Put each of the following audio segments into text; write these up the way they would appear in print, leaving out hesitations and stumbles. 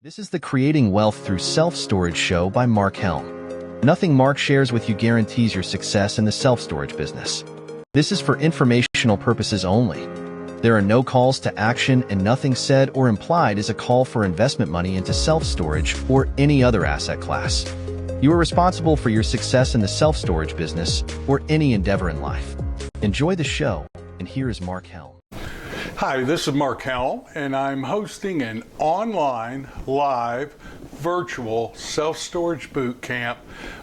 This is the Creating Wealth Through Self-Storage show by Mark Helm. Nothing Mark shares with you guarantees your success in the self-storage business. This is for informational purposes only. There are no calls to action, and nothing said or implied is a call for investment money into self-storage or any other asset class. You are responsible for your success in the self-storage business or any endeavor in life. Enjoy the show, and here is Mark Helm. Hi, this is Mark Helm, and I'm hosting an online, live, virtual self-storage boot camp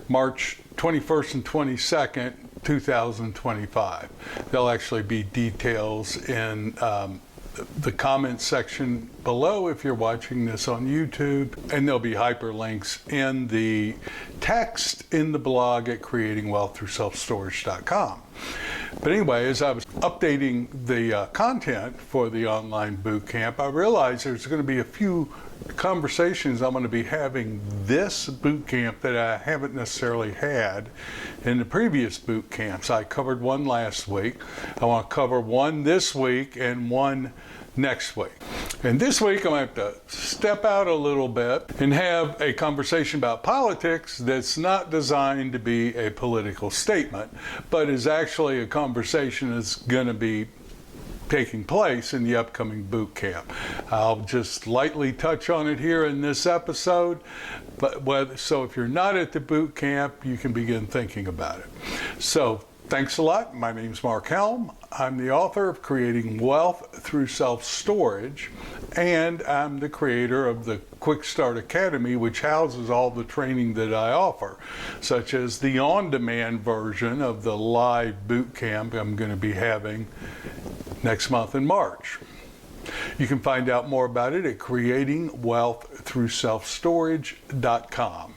March 21st and 22nd, 2025. There'll actually be details in the comment section below if you're watching this on YouTube, and there'll be hyperlinks in the text in the blog at creatingwealththroughselfstorage.com. But anyway, as I was updating the content for the online boot camp, I realized there's going to be a few conversations I'm going to be having this boot camp that I haven't necessarily had in the previous boot camps. I covered one last week. I want to cover one this week and one next week. And this week I'm going to have to step out a little bit and have a conversation about politics that's not designed to be a political statement, but is actually a conversation that's going to be taking place in the upcoming boot camp. I'll just lightly touch on it here in this episode, so if you're not at the boot camp, you can begin thinking about it. So thanks a lot. My name's Mark Helm. I'm the author of Creating Wealth Through Self-Storage, and I'm the creator of the Quickstart Academy, which houses all the training that I offer, such as the on-demand version of the live boot camp I'm going to be having next month in March. You can find out more about it at creatingwealththroughselfstorage.com.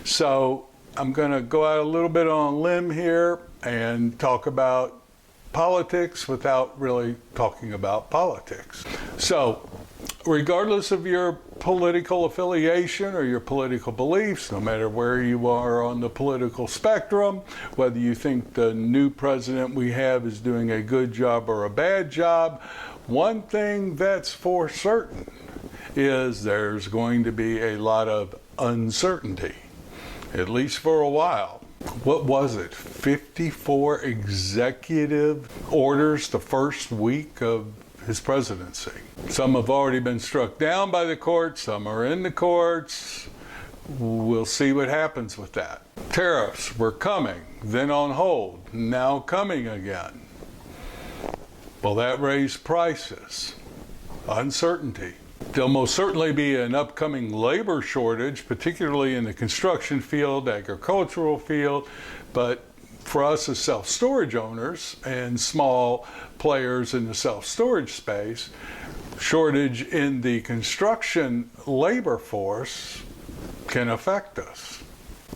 So I'm going to go out a little bit on a limb here and talk about politics without really talking about politics. So regardless of your political affiliation or your political beliefs, no matter where you are on the political spectrum, whether you think the new president we have is doing a good job or a bad job, one thing that's for certain is there's going to be a lot of uncertainty, at least for a while. What was it? 54 executive orders the first week of his presidency. Some have already been struck down by the courts, some are in the courts. We'll see what happens with that. Tariffs were coming, then on hold, now coming again. Will that raise prices? Uncertainty. There'll most certainly be an upcoming labor shortage, particularly in the construction field, agricultural field, but for us as self-storage owners and small players in the self-storage space, shortage in the construction labor force can affect us.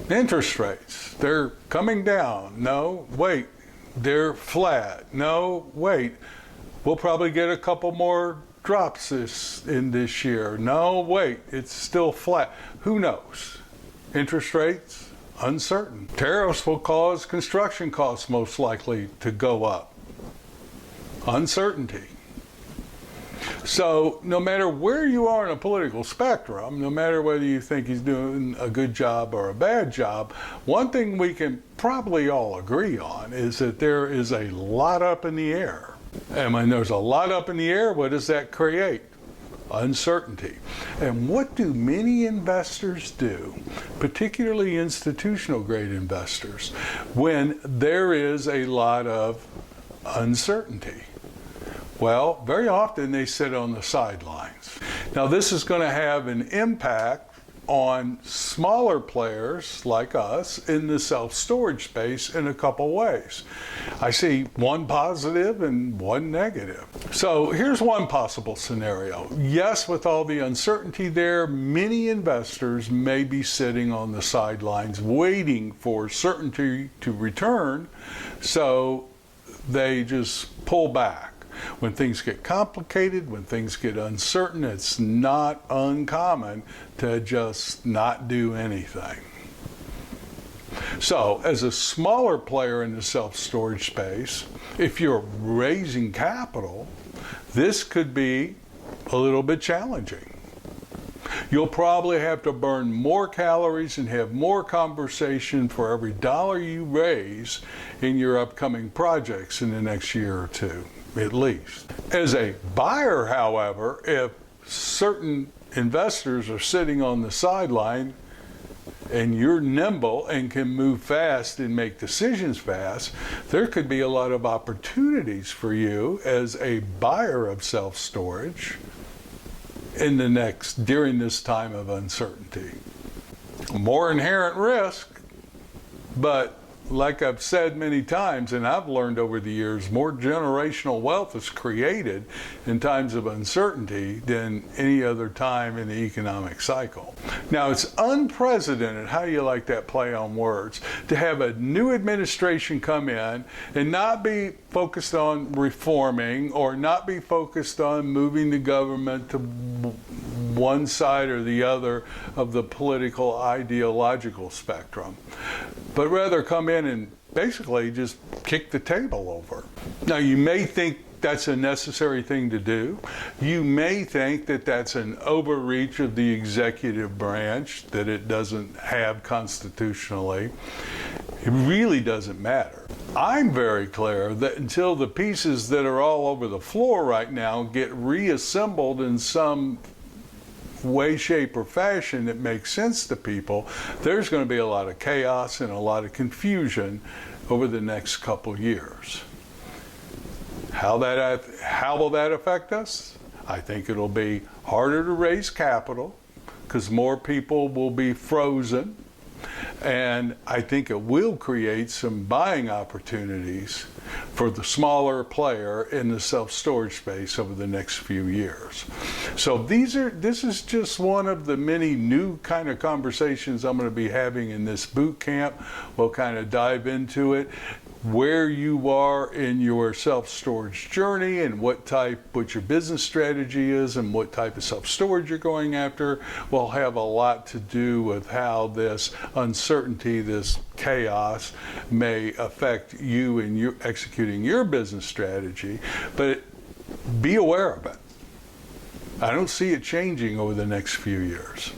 Interest rates, they're coming down. No, wait, they're flat. No, wait, we'll probably get a couple more drops in this year. No, wait, it's still flat. Who knows? Interest rates, uncertain. Tariffs will cause construction costs most likely to go up. Uncertainty. So no matter where you are in a political spectrum, no matter whether you think he's doing a good job or a bad job, one thing we can probably all agree on is that there is a lot up in the air. And when there's a lot up in the air, what does that create? Uncertainty. And what do many investors do, particularly institutional grade investors, when there is a lot of uncertainty? Well, very often they sit on the sidelines. Now, this is going to have an impact on smaller players like us in the self-storage space in a couple ways. I see one positive and one negative. So here's one possible scenario. Yes, with all the uncertainty there, many investors may be sitting on the sidelines waiting for certainty to return, so they just pull back. When things get complicated, when things get uncertain, it's not uncommon to just not do anything. So, as a smaller player in the self-storage space, if you're raising capital, this could be a little bit challenging. You'll probably have to burn more calories and have more conversation for every dollar you raise in your upcoming projects in the next year or two, at least. As a buyer, however, if certain investors are sitting on the sideline and you're nimble and can move fast and make decisions fast, there could be a lot of opportunities for you as a buyer of self-storage during this time of uncertainty. More inherent risk, but like I've said many times, and I've learned over the years, more generational wealth is created in times of uncertainty than any other time in the economic cycle. Now, it's unprecedented, how do you like that play on words, to have a new administration come in and not be focused on reforming or not be focused on moving the government to one side or the other of the political ideological spectrum, but rather come in and basically just kick the table over. Now, you may think that's a necessary thing to do. You may think that that's an overreach of the executive branch that it doesn't have constitutionally. It really doesn't matter. I'm very clear that until the pieces that are all over the floor right now get reassembled in some way, shape, or fashion that makes sense to people, there's going to be a lot of chaos and a lot of confusion over the next couple years. How will that affect us? I think it'll be harder to raise capital because more people will be frozen, and I think it will create some buying opportunities for the smaller player in the self-storage space over the next few years. So this is just one of the many new kind of conversations I'm going to be having in this boot camp. We'll kind of dive into it, where you are in your self-storage journey and what your business strategy is and what type of self-storage you're going after will have a lot to do with how this uncertainty, this chaos may affect you in your executing your business strategy, but be aware of it. I don't see it changing over the next few years.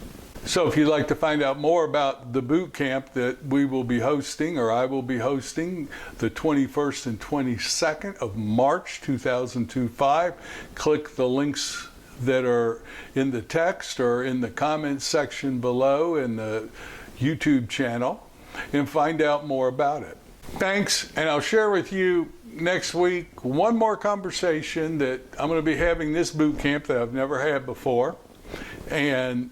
So if you'd like to find out more about the boot camp that we will be hosting, or I will be hosting, the 21st and 22nd of March 2025, click the links that are in the text or in the comments section below in the YouTube channel and find out more about it. Thanks, and I'll share with you next week one more conversation that I'm going to be having this boot camp that I've never had before, and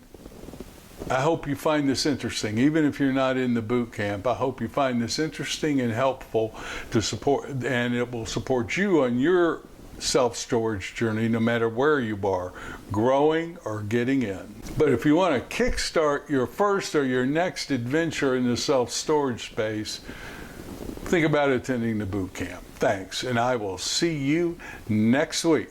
I hope you find this interesting. Even if you're not in the boot camp, I hope you find this interesting and helpful to support, and it will support you on your self-storage journey no matter where you are, growing or getting in. But if you want to kickstart your first or your next adventure in the self-storage space, think about attending the boot camp. Thanks, and I will see you next week.